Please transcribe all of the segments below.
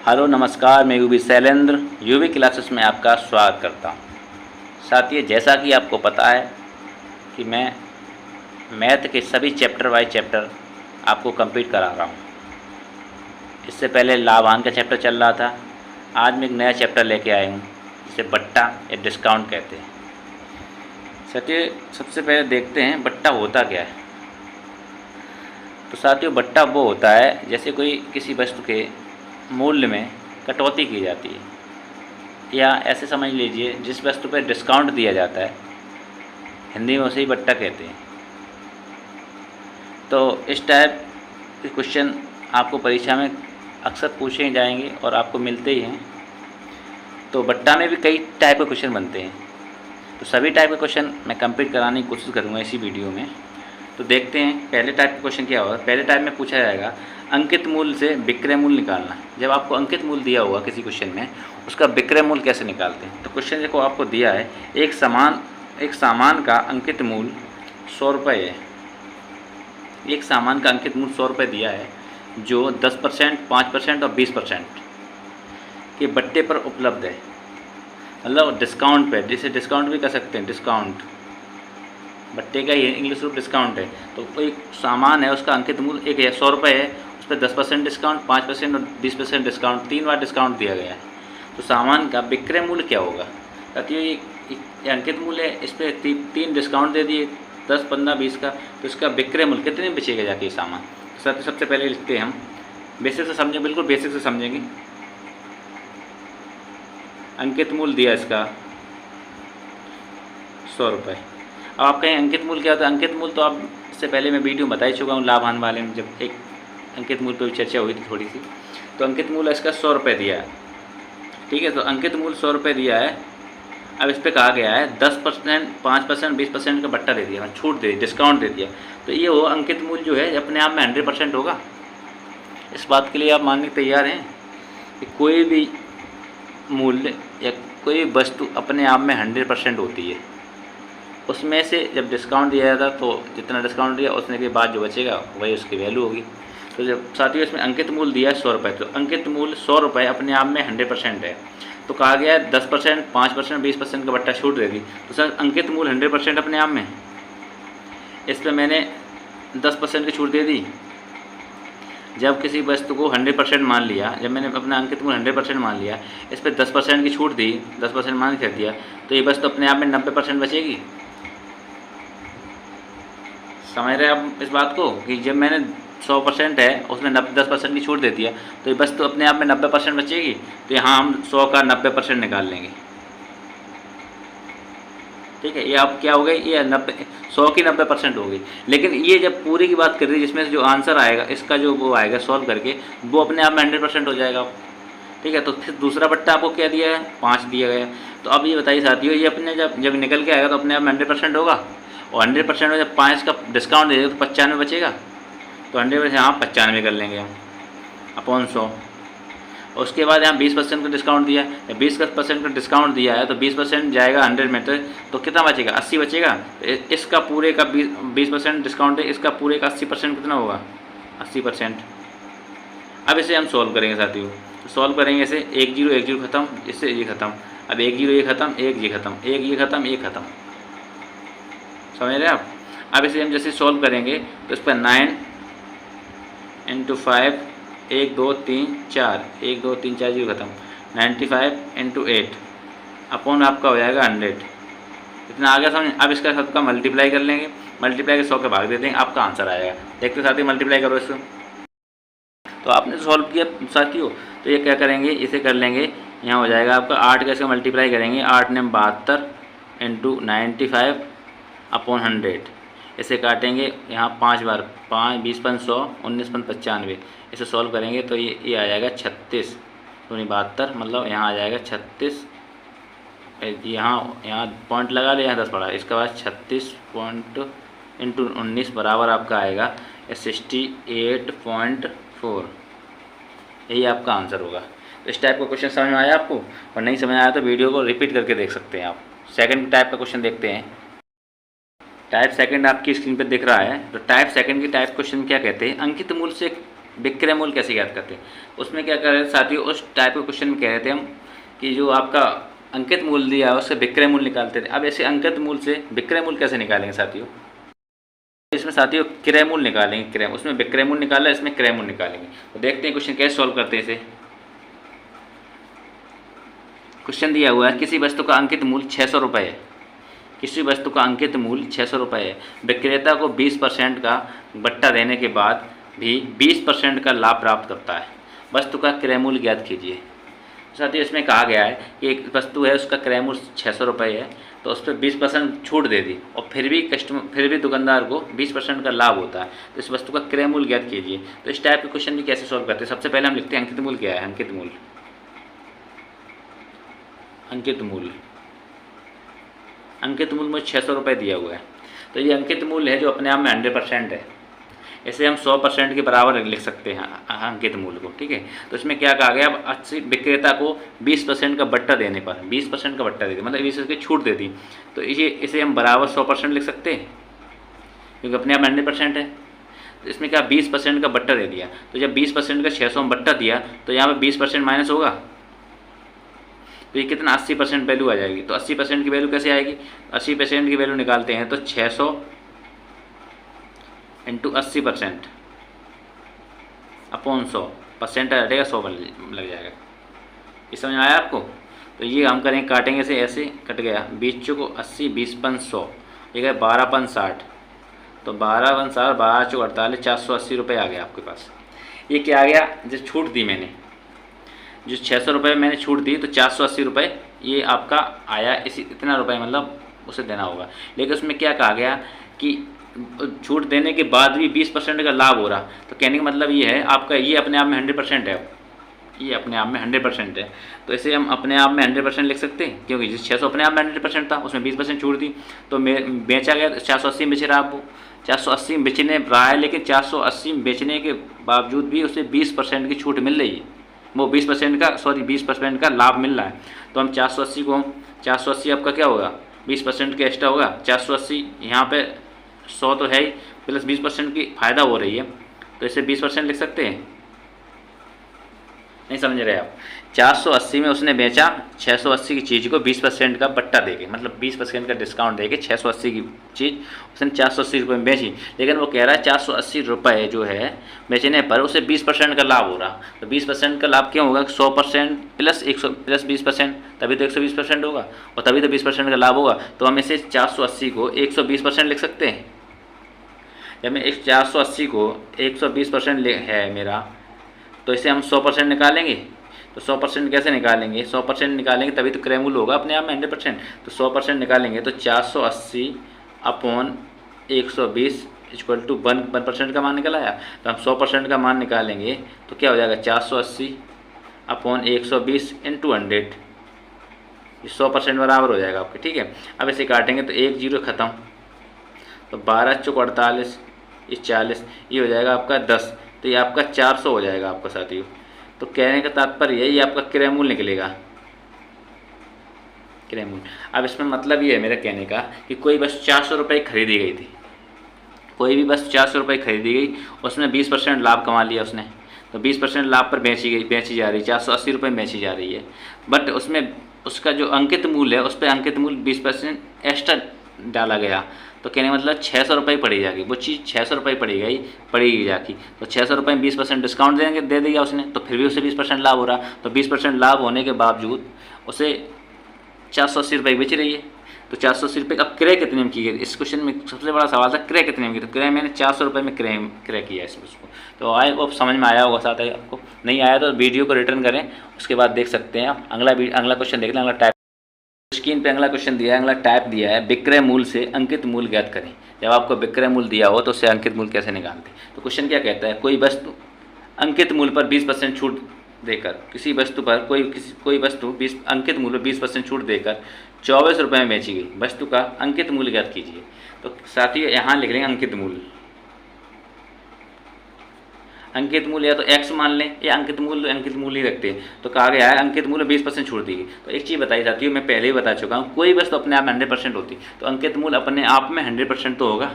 Hello नमस्कार, मैं UV Shailendra UV classes में आपका स्वागत करता हूँ। साथियों, जैसा कि आपको पता है कि मैं मैथ के सभी चैप्टर बाय चैप्टर आपको कंप्लीट करा रहा हूँ। इससे पहले लाभांश का चैप्टर चल रहा था। आज मैं एक नया चैप्टर लेके आया हूँ जिसे बट्टा या डिस्काउंट कहते हैं। साथियों, सबसे पहले देखते हैं बट्टा होता क्या है। तो साथियों, बट्टा वो होता है जैसे कोई किसी वस्तु के मूल्य में कटौती की जाती है, या ऐसे समझ लीजिए जिस वस्तु पर डिस्काउंट दिया जाता है, हिंदी में उसे ही बट्टा कहते हैं। तो इस टाइप के क्वेश्चन आपको परीक्षा में अक्सर पूछे जाएंगे और आपको मिलते ही हैं। तो बट्टा में भी कई टाइप के क्वेश्चन बनते हैं, तो सभी टाइप के क्वेश्चन मैं कंप्लीट कराने की कोशिश करूँगा इसी वीडियो में। तो देखते हैं पहले टाइप का क्वेश्चन क्या होगा। पहले टाइप में पूछा जाएगा अंकित मूल्य से विक्रय मूल्य निकालना। जब आपको अंकित मूल्य दिया हुआ किसी क्वेश्चन में, उसका विक्रय मूल्य कैसे निकालते हैं। तो क्वेश्चन देखो, आपको दिया है एक सामान का अंकित मूल्य 100 रुपये है। एक सामान का अंकित मूल्य 100 रुपये दिया है, जो 10%, 5% और 20% के बट्टे पर उपलब्ध है, मतलब डिस्काउंट पे, जिसे डिस्काउंट भी कर सकते हैं। डिस्काउंट बट्टे का ही इंग्लिश रूप डिस्काउंट है। तो कोई सामान है, उसका अंकित मूल्य एक 100 रुपये है, उस पर 10% डिस्काउंट, 5% और 20% डिस्काउंट, 3 बार डिस्काउंट दिया गया है। तो सामान का विक्रय मूल्य क्या होगा। ताकि ये अंकित मूल्य है, इस पर 3 डिस्काउंट दे दिए, 10, 15, 20 का, तो इसका विक्रय मूल्य कितने में बेचेगा जाके ये सामान। तो सबसे पहले लिखते हैं हम, बेसिक से समझें, बिल्कुल बेसिक से समझेंगे। अंकित मूल्य दिया इसका 100 रुपये। अब आप कहें अंकित मूल्य क्या होता है। अंकित मूल्य तो आप इससे पहले मैं वीडियो बता ही चुका हूँ लाभांश वाले में, जब एक अंकित मूल्य पर भी चर्चा हुई थी थोड़ी सी। तो अंकित मूल्य इसका 100 रुपये दिया है, ठीक है। तो अंकित मूल्य 100 रुपये दिया है। अब इस पर कहा गया है 10%, 5%, 20% का बट्टा दे दिया, छूट दे दी, डिस्काउंट दे दिया। तो ये वो अंकित मूल्य जो है अपने आप में 100% होगा। इस बात के लिए आप मानने के तैयार हैं कि कोई भी मूल्य या कोई वस्तु अपने आप में 100% होती है। उसमें से जब डिस्काउंट दिया जाता तो जितना डिस्काउंट दिया उसने के बाद जो बचेगा वही उसकी वैल्यू होगी। तो जब साथियों इसमें अंकित मूल्य दिया है 100 रुपये, तो अंकित मूल्य 100 रुपये अपने आप में 100% है। तो कहा गया है 10%, 5%, 20% का बट्टा छूट देगी। तो सर अंकित मूल्य 100% अपने आप में, इस पर मैंने 10% की छूट दे दी। जब किसी वस्तु को 100% मान लिया, जब मैंने अपना अंकित मूल्य 100% मान लिया, इस पर 10% की छूट दी, 10% मान कर दिया, तो ये वस्तु अपने आप में 90% बचेगी। समझ रहे हैं आप इस बात को कि जब मैंने 100% है, उसमें 10% की छूट दे दिया, तो ये बस तो अपने आप में 90% बचेगी। तो यहाँ हम 100 का 90% निकाल लेंगे, ठीक है। ये अब क्या हो गई, ये 100 की 90% हो गई। लेकिन ये जब पूरी की बात कर रही है, जिसमें जो आंसर आएगा इसका, जो वो आएगा सॉल्व करके, वो अपने आप में 100% हो जाएगा, ठीक है। तो फिर दूसरा बट्टा आपको क्या दिया है, 5 दिया गया। तो अब ये बताइए साथियों, ये अपने जब निकल के आएगा तो अपने आप में 100% होगा। और 100% में जब 5 का डिस्काउंट दे देगा तो 95 बचेगा। तो 100% यहाँ 95 कर लेंगे हम अपॉन 100। और उसके बाद यहाँ 20% का डिस्काउंट दिया है, 20% का डिस्काउंट दिया है, तो 20% जाएगा 100 में, तो कितना बचेगा, 80 बचेगा। तो इसका पूरे का 20% डिस्काउंट है, इसका पूरे का 80% कितना होगा, 80%। अब इसे हम सॉल्व करेंगे साथियों। तो सॉल्व करेंगे इसे, 1 0 1 0 खत्म, इससे ये खत्म। अब 1 0 ये खत्म, 1 ये खत्म, 1 ये खत्म, ये खत्म। समझ रहे हैं आप। अब इसे हम जैसे सॉल्व करेंगे तो इस पर 9 × 5, 1 2 3 4, 1 2 3 4 0 खत्म, 95 × 8 अपॉन आपका हो जाएगा 100। इतना आ गया समझ। अब इसका सबका मल्टीप्लाई कर लेंगे, मल्टीप्लाई के 100 के भाग दे देंगे, आपका आंसर आएगा। देखते साथ ही मल्टीप्लाई करो इसको। तो आपने सॉल्व किया साथियों, तो ये क्या करेंगे, इसे कर लेंगे। यहाँ हो जाएगा आपका 8 का इसका मल्टीप्लाई करेंगे, 8 ने 72 × 95 अपॉन 100। इसे काटेंगे यहाँ 5 बार, 5 20 5 100, 19 5 95। इसे सॉल्व करेंगे तो ये आ जाएगा 36 दूनी 72, मतलब यहाँ आ जाएगा 36। यहाँ पॉइंट लगा ले, यहाँ 10 पड़ा, इसके बाद 36 पॉइंट इंटू 19 बराबर आपका आएगा 68.4। यही आपका आंसर होगा। तो इस टाइप का क्वेश्चन समझ में आया आपको, और नहीं समझ आया तो वीडियो को रिपीट करके देख सकते हैं आप। सेकंड टाइप का क्वेश्चन देखते हैं। टाइप सेकंड आपकी स्क्रीन पर दिख रहा है। तो टाइप सेकंड की टाइप क्वेश्चन क्या कहते हैं, अंकित मूल्य से विक्रय मूल्य कैसे ज्ञात करते हैं, उसमें क्या कर रहे थे साथियों, उस टाइप के क्वेश्चन में कह रहे थे हम कि जो आपका अंकित मूल्य दिया है उससे विक्रय मूल्य निकालते थे। अब ऐसे अंकित मूल्य से विक्रय मूल्य कैसे निकालेंगे साथियों, इसमें साथियों क्रय मूल्य निकालेंगे, क्रय, उसमें विक्रय मूल्य निकाला, इसमें क्रय मूल्य निकालेंगे। तो देखते हैं क्वेश्चन कैसे सॉल्व करते हैं इसे। क्वेश्चन दिया हुआ है किसी वस्तु का अंकित मूल्य 600 रुपये है, किसी वस्तु का अंकित मूल्य 600 रुपये है, विक्रेता को 20% का बट्टा देने के बाद भी 20% का लाभ प्राप्त करता है, वस्तु का क्रय मूल्य ज्ञात कीजिए। साथियों इसमें कहा गया है कि एक वस्तु है उसका क्रय मूल्य 600 रुपये है, तो उस पर 20% छूट दे दी और फिर भी दुकानदार को 20% का लाभ होता है, तो इस वस्तु का क्रय मूल्य ज्ञात कीजिए। तो इस टाइप के क्वेश्चन भी कैसे सॉल्व करते हैं, सबसे पहले हम लिखते हैं अंकित मूल्य क्या है। अंकित मूल्य, अंकित मूल्य, अंकित मूल्य मुझे 600 रुपये दिया हुआ है, तो ये अंकित मूल्य है जो अपने आप में 100% है। इसे हम 100% के बराबर लिख सकते हैं अंकित मूल्य को, ठीक है। तो इसमें क्या कहा गया, अब 80 विक्रेता को 20% का बट्टा देने पर 20% का बट्टा दे दी, मतलब 20% की छूट दे दी, तो इसे हम बराबर 100% लिख सकते हैं क्योंकि अपने आप 100% है। तो इसमें क्या 20% का बट्टा दे दिया, तो जब 20% का 600 में बट्टा दिया तो यहाँ पर 20% माइनस होगा, तो ये कितना 80% वैल्यू आ जाएगी। तो 80% की वैल्यू कैसे आएगी, 80% की वैल्यू निकालते हैं तो 600 इंटू 80% अपॉन 100% हटेगा 100 लग जाएगा। ये समझ में आया आपको। तो ये हम करेंगे, काटेंगे से ऐसे कट गया, 20 को 80, 20 पन 100, ये गया 12 पन 60, तो 12 पन 60, 12 चौक 48, 480 रुपये आ गया आपके पास। ये क्या आ गया, जो छूट दी मैंने, जो 600 रुपये मैंने छूट दी तो 480 रुपये ये आपका आया, इसी इतना रुपये मतलब उसे देना होगा। लेकिन उसमें क्या कहा गया कि छूट देने के बाद भी 20% का लाभ हो रहा, तो कहने का मतलब ये है आपका ये अपने आप में 100% है, ये अपने आप में 100% है। तो इसे हम अपने आप में 100% लिख सकते हैं क्योंकि जिस 600 अपने आप में 100% था उसमें 20% छूट दी, तो बेचा गया 480 बेच रहा आपको, 480 बेचने रहा है, लेकिन 480 बेचने के बावजूद भी उसे 20% की छूट मिल रही है, वो 20% का लाभ मिल रहा है। तो हम 480 आपका क्या होगा, 20% का एक्स्ट्रा होगा, 480 यहाँ पे 100 तो है ही, प्लस 20% की फ़ायदा हो रही है, तो इसे 20% लिख सकते हैं। नहीं समझ रहे आप, 480 में उसने बेचा 680 की चीज़ को 20% का बट्टा देके, मतलब 20% का डिस्काउंट देके 680 की चीज़ उसने 480 रुपये में बेची, लेकिन वो कह रहा है 480 रुपये जो है बेचने पर उसे 20% का लाभ हो रहा। तो 20% का लाभ क्यों होगा, 100% प्लस 20%, तभी तो 120% होगा, और तभी तो 20% का लाभ होगा। तो हम इसे 480 को 120% लिख सकते हैं। जब मैं 480 को 120% है मेरा, तो इसे हम 100% निकालेंगे। तो 100% कैसे निकालेंगे, 100% निकालेंगे तभी तो क्रय मूल्य होगा अपने आप में 100%। तो 100% निकालेंगे तो 480 अपॉन 120 इक्वल टू 1% का मान निकल आया। तो हम 100% का मान निकालेंगे तो क्या हो जाएगा, 480 अपॉन 120 इंटू 100, 100% बराबर हो जाएगा आपके, ठीक है। अब इसे काटेंगे तो 1 0 ख़त्म, तो 12 चौक 48, ये 40, ये हो जाएगा आपका 10, तो ये आपका 400 हो जाएगा आपका साथियों। तो कहने का तात्पर्य ये आपका क्रय मूल्य निकलेगा, क्रय मूल्य। अब इसमें मतलब ये है मेरा कहने का कि कोई बस 400 रुपये खरीदी गई थी, कोई भी बस 400 रुपये खरीदी गई, उसमें 20% लाभ कमा लिया उसने, तो 20% लाभ पर बेची जा रही, 480 रुपये में बेची जा रही है, बट उसमें उसका जो अंकित मूल्य है उस पर अंकित मूल्य 20% एक्स्ट्रा डाला गया, तो कहने का मतलब 600 रुपये पड़ी जाएगी, वो चीज़ 600 रुपये पड़ेगी जाती, तो 600 रुपये में 20% डिस्काउंट दे दिया उसने, तो फिर भी उसे 20% लाभ हो रहा। तो 20% लाभ होने के बावजूद उसे 480 रुपये बेच रही है। तो 480 रुपये का क्रय कितने में की गई, इस क्वेश्चन में सबसे बड़ा सवाल था क्रय कितने में की, तो क्रय मैंने 400 रुपये में क्रय किया इसमें उसको। तो आए वो समझ में आया होगा साथ ही, आपको नहीं आया तो वीडियो को रिटर्न करें, उसके बाद देख सकते हैं आप। अगला क्वेश्चन देख लें, अगला टाइप स्क्रीन पे अगला क्वेश्चन दिया है, अगला टाइप दिया है, विक्रय मूल्य से अंकित मूल्य ज्ञात करें। जब आपको विक्रय मूल्य दिया हो तो उससे अंकित मूल्य कैसे निकालते। तो क्वेश्चन क्या कहता है, कोई वस्तु अंकित मूल्य पर 20% छूट देकर, किसी वस्तु पर कोई वस्तु अंकित मूल्य 20% छूट देकर 24 रुपये में बेची गई, वस्तु का अंकित मूल्य ज्ञात कीजिए। तो साथियों यहाँ लिख लेंगे अंकित मूल्य, अंकित मूल्य या तो x मान लें या अंकित मूल्य ही रखते हैं। तो कहा गया है अंकित मूल्य 20% छूट दी गई। तो एक चीज़ बताई जाती है, मैं पहले ही बता चुका हूँ, कोई वस्तु अपने आप में 100% होती, तो अंकित मूल्य अपने आप में 100% तो होगा।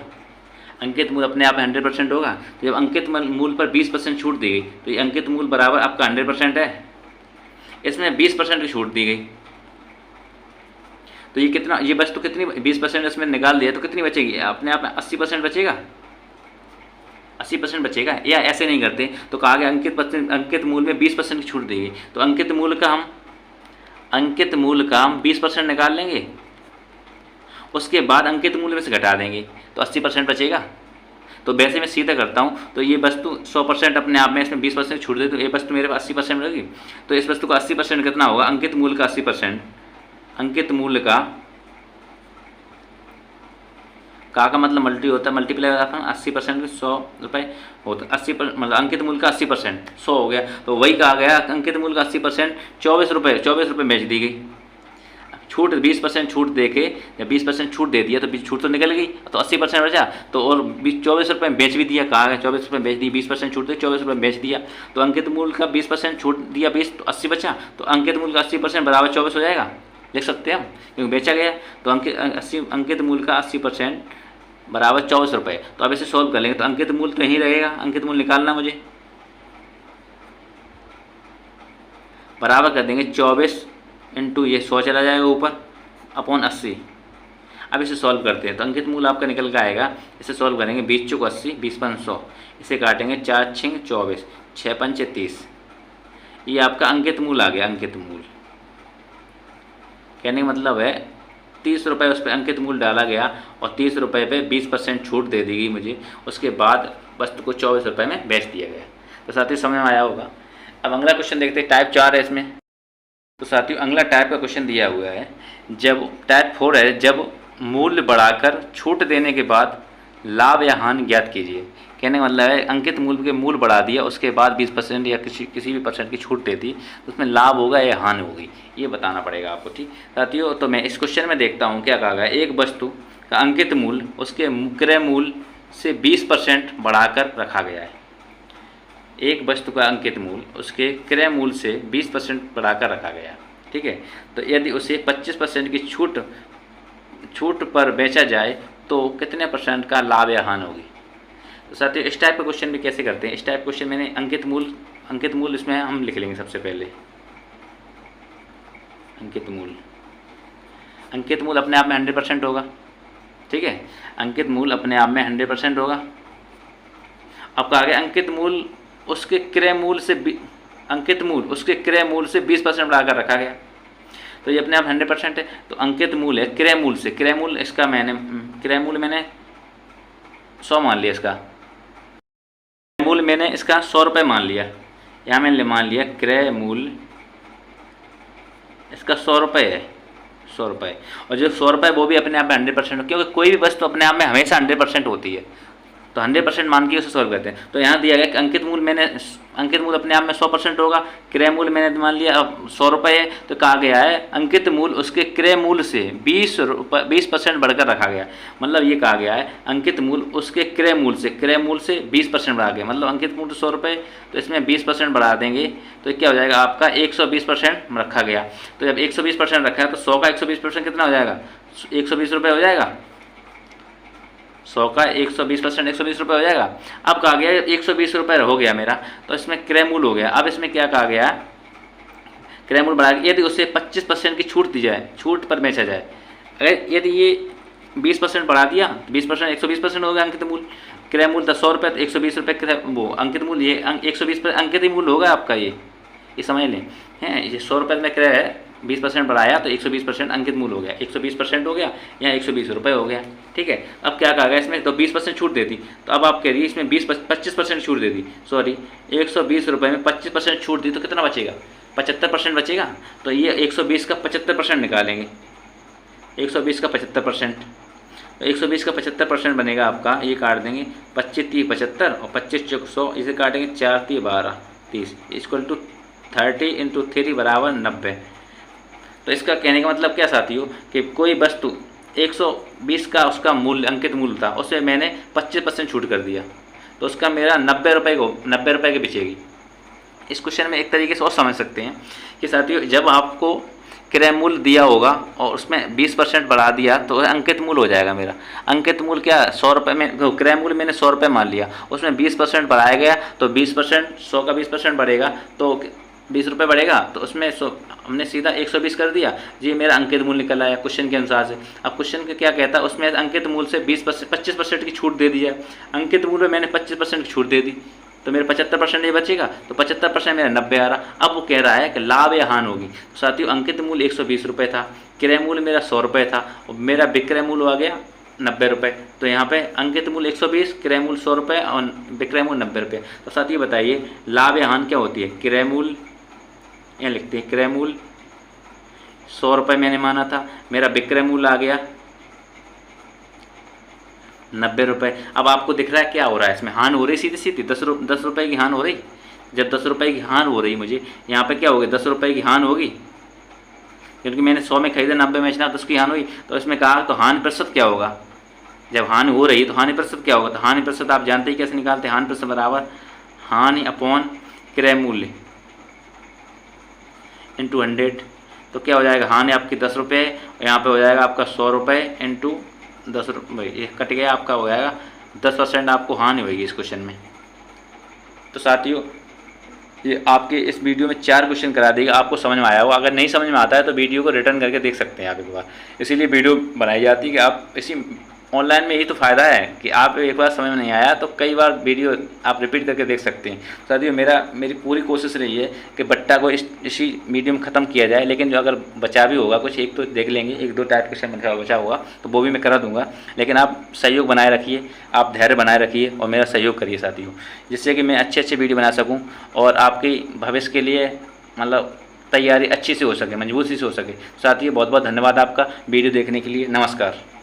अंकित मूल अपने आप 100% होगा। तो जब अंकित मूल पर 20% छूट दी गई तो ये अंकित मूल बराबर आपका 100% है। इसमें 20% की छूट दी गई तो ये कितना, ये वस्तु कितनी 20% इसमें निकाल दिया तो कितनी बचेगी, अपने आप में 80% बचेगा, 80% बचेगा। या ऐसे नहीं करते तो कहा गया अंकित मूल में 20% की छूट दी गई तो अंकित मूल का हम 20% निकाल लेंगे, उसके बाद अंकित मूल्य में से घटा देंगे तो 80% बचेगा। तो वैसे मैं सीधा करता हूँ तो ये वस्तु 100% अपने आप में, इसमें 20% छूट दे तो ये वस्तु मेरे पास 80% मिलेगी। तो इस वस्तु का 80% कितना होगा, अंकित मूल्य का 80%, अंकित मूल्य का मतलब मल्टी होता है, मल्टीप्लाई अपन 80% के 100 रुपये होता है, 80% मतलब अंकित मूल्य का 80% 100 हो गया। तो वही कहा गया अंकित मूल्य का 80% 24 रुपये बेच दी गई। छूट 20% छूट दे के, जब 20% छूट दे दिया तो छूट तो निकल गई तो 80% बचा तो, और 24 रुपये में बेच भी दिया, कहा गया 24 रुपये बेच दी, 20% छूट दे 24 रुपये बेच दिया तो अंकित मूल्य का 20% छूट दिया 20 तो 80 बचा तो अंकित मूल्य का 80% बराबर 24 हो जाएगा, लिख सकते हैं हम क्योंकि बेचा गया। तो अंकित मूल्य का 80% बराबर 24 रुपये। तो अब इसे सॉल्व कर लेंगे तो अंकित मूल्य तो यहीं रहेगा, अंकित मूल्य निकालना मुझे, बराबर कर देंगे 24 इंटू ये 100 चला जाएगा ऊपर अपॉन 80। अब इसे सॉल्व करते हैं तो अंकित मूल्य आपका निकल के आएगा। इसे सॉल्व करेंगे 20 चौक 80, 20 पंच 100, इसे काटेंगे 4 6 24, 6 पंच 30, ये आपका अंकित मूल्य आ गया। अंकित मूल्य कहने का मतलब है 30 रुपये उस पर अंकित मूल्य डाला गया और 30 रुपये पे 20% छूट दे दी गई मुझे, उसके बाद वस्तु को 24 रुपये में बेच दिया गया। तो साथियों समझ में आया होगा। अब अगला क्वेश्चन देखते हैं, टाइप 4 है इसमें। तो साथियों अगला टाइप का क्वेश्चन दिया हुआ है, जब टाइप 4 है, जब मूल्य बढ़ाकर छूट देने के बाद लाभ या हानि ज्ञात कीजिए। कहने का मतलब है अंकित मूल्य के मूल्य बढ़ा दिया उसके बाद 20% या किसी भी परसेंट की छूट दे दी तो उसमें लाभ होगा या हानि होगी, ये बताना पड़ेगा आपको। ठीक साथियों, तो मैं इस क्वेश्चन में देखता हूँ क्या कहा गया। एक वस्तु का अंकित मूल्य उसके क्रय मूल्य से 20% बढ़ाकर रखा गया है। एक वस्तु का अंकित मूल्य उसके क्रय मूल्य से 20% बढ़ाकर रखा गया, ठीक है। तो यदि उसे 25% की छूट पर बेचा जाए तो कितने परसेंट का लाभ या हानि होगी। तो साथियों इस टाइप का क्वेश्चन भी कैसे करते हैं, इस टाइप क्वेश्चन मैंने अंकित मूल्य इसमें हम लिख लेंगे सबसे पहले। अंकित मूल्य अपने आप में 100% होगा, ठीक है। अंकित मूल्य अपने आप में 100% होगा। अब कहा गया अंकित मूल्य उसके क्रय मूल्य से 20% बढ़ाकर रखा गया तो ये अपने आप 100% है। तो अंकित मूल्य है क्रय मूल्य इसका क्रय मूल्य मैंने 100 मान लिया, इसका मूल्य मैंने इसका 100 रुपये मान लिया। यहाँ मैंने मान लिया क्रय मूल्य इसका 100 रुपये है, 100 रुपये। और जो 100 रुपये वो भी अपने आप में 100% हो, क्योंकि कोई भी वस्तु अपने आप में हमेशा 100% होती है तो 100% मान के उसे सॉल्व करते हैं। तो यहाँ दिया गया कि अंकित मूल्य अपने आप में 100% होगा, क्रय मूल्य मैंने मान लिया अब 100 रुपये है। तो कहा गया है अंकित मूल्य उसके क्रय मूल्य से 20% बढ़कर रखा गया। मतलब ये कहा गया है अंकित मूल्य उसके क्रय मूल्य से 20% बढ़ा गया। मतलब अंकित मूल्य 100 रुपये तो इसमें 20% बढ़ा देंगे तो क्या हो जाएगा आपका 120% रखा गया। तो जब 120% रखा है तो 100 का 120% कितना हो जाएगा, 120 रुपये हो जाएगा। 100 का 120% 120 रुपये हो जाएगा। अब कहा गया 120 रुपये हो गया मेरा, तो इसमें क्रय मूल्य हो गया। अब इसमें क्या कहा गया, क्रय मूल्य बढ़ा यदि उसे 25% की छूट दी जाए, छूट पर बेचा जाए। अगर यदि ये 20% बढ़ा दिया 20% 120% हो गया अंकित मूल्य। क्रय मूल्य 100 रुपये तो 120 रुपये वो अंकित मूल्य, ये 120 अंकित मूल्य होगा आपका। ये समझ लें हैं, ये 100 रुपये में क्रय है, 20% बढ़ाया तो 120% अंकित मूल्य हो गया। 120% हो गया या 120 रुपये हो गया, ठीक है। अब क्या कहा गया इसमें, तो 20% छूट दे दी। तो अब आप कह रही है इसमें 25% छूट दे दी, सॉरी 120 रुपये में 25% छूट दी तो कितना बचेगा, 75% बचेगा। तो ये 120 का 75% निकालेंगे, 120 का 75%, तो 120 का 75% बनेगा आपका। ये काट देंगे 25 30 75 और 25 चौक 100, इसे काटेंगे 4 3 12 30 इक्वल टू 30 इंटू 3 बराबर 90। तो इसका कहने का मतलब क्या साथियों कि कोई वस्तु 120 का उसका मूल्य अंकित मूल्य था, उससे मैंने 25% छूट कर दिया तो उसका मेरा 90 रुपये की बिचेगी। इस क्वेश्चन में एक तरीके से और समझ सकते हैं कि साथियों जब आपको क्रय मूल्य दिया होगा और उसमें 20% बढ़ा दिया तो अंकित मूल्य हो जाएगा मेरा। अंकित मूल्य क्या 100 रुपये में, क्रय मूल्य मैंने 100 रुपये मान लिया, उसमें 20% बढ़ाया गया तो 20%, 100 का 20% बढ़ेगा तो 20 रुपये बढ़ेगा, तो उसमें हमने सीधा 120 कर दिया जी, मेरा अंकित मूल्य निकल आया क्वेश्चन के अनुसार से। अब क्वेश्चन का क्या कहता है, उसमें अंकित मूल्य से 25% की छूट दे दी है। अंकित मूल्य मैंने 25% की छूट दे दी तो मेरे 75% ये बचेगा, तो 75% मेरा 90 आ रहा। अब वो कह रहा है कि लाभ या हानि होगी। तो साथियों अंकित मूल्य 120 रुपये था, क्रय मूल्य मेरा 100 रुपये था और मेरा विक्रय मूल्य आ गया 90 रुपये। तो यहाँ पे अंकित मूल्य 120, क्रय मूल्य 100 रुपये और विक्रय मूल्य 90 रुपये। तो साथियों बताइए लाभ या हानि क्या होती है। क्रय मूल्य यहाँ लिखते हैं, क्रय मूल्य 100 रुपये मैंने माना था, मेरा विक्रय मूल्य आ गया 90 रुपये। अब आपको दिख रहा है क्या हो रहा है, इसमें हानि हो रही सीधी सीधी, 10 रुपये की हानि हो रही। जब 10 रुपये की हानि हो रही मुझे यहाँ पे क्या होगी, 10 रुपये की हानि होगी, क्योंकि मैंने 100 में खरीदा 90 में बेचना, 10 की हानि हुई। तो इसमें कहा तो हानि प्रतिशत क्या होगा, जब हानि हो रही है तो हानि प्रतिशत क्या होगा। तो हानि प्रतिशत आप जानते ही कैसे निकालते हैं, हानि प्रतिशत बराबर हानि अपॉन क्रय मूल्य इंटू 100। तो क्या हो जाएगा, हानि आपकी 10 रुपये, यहाँ पे हो जाएगा आपका 100 रुपये इंटू 10 रुपये, ये कट गया आपका, हो जाएगा 10% आपको हानि होगी इस क्वेश्चन में। तो साथियों ये आपके इस वीडियो में 4 क्वेश्चन करा देगा, आपको समझ में आया हो। अगर नहीं समझ में आता है तो वीडियो को रिटर्न करके देख सकते हैं आप एक बार, इसीलिए वीडियो बनाई जाती है कि आप इसी ऑनलाइन में यही तो फ़ायदा है कि आप एक बार समझ में नहीं आया तो कई बार वीडियो आप रिपीट करके देख सकते हैं। साथियों मेरी पूरी कोशिश रही है कि बट्टा को इसी मीडियम ख़त्म किया जाए, लेकिन जो अगर बचा भी होगा कुछ, एक तो देख लेंगे, 1-2 टाइप क्वेश्चन बचा होगा तो वो भी मैं करा दूंगा। लेकिन आप सहयोग बनाए रखिए, आप धैर्य बनाए रखिए और मेरा सहयोग करिए साथियों, जिससे कि मैं अच्छे वीडियो बना सकूँ और आपके भविष्य के लिए मतलब तैयारी अच्छी से हो सके, मजबूती से हो सके। साथियों बहुत बहुत धन्यवाद आपका वीडियो देखने के लिए। नमस्कार।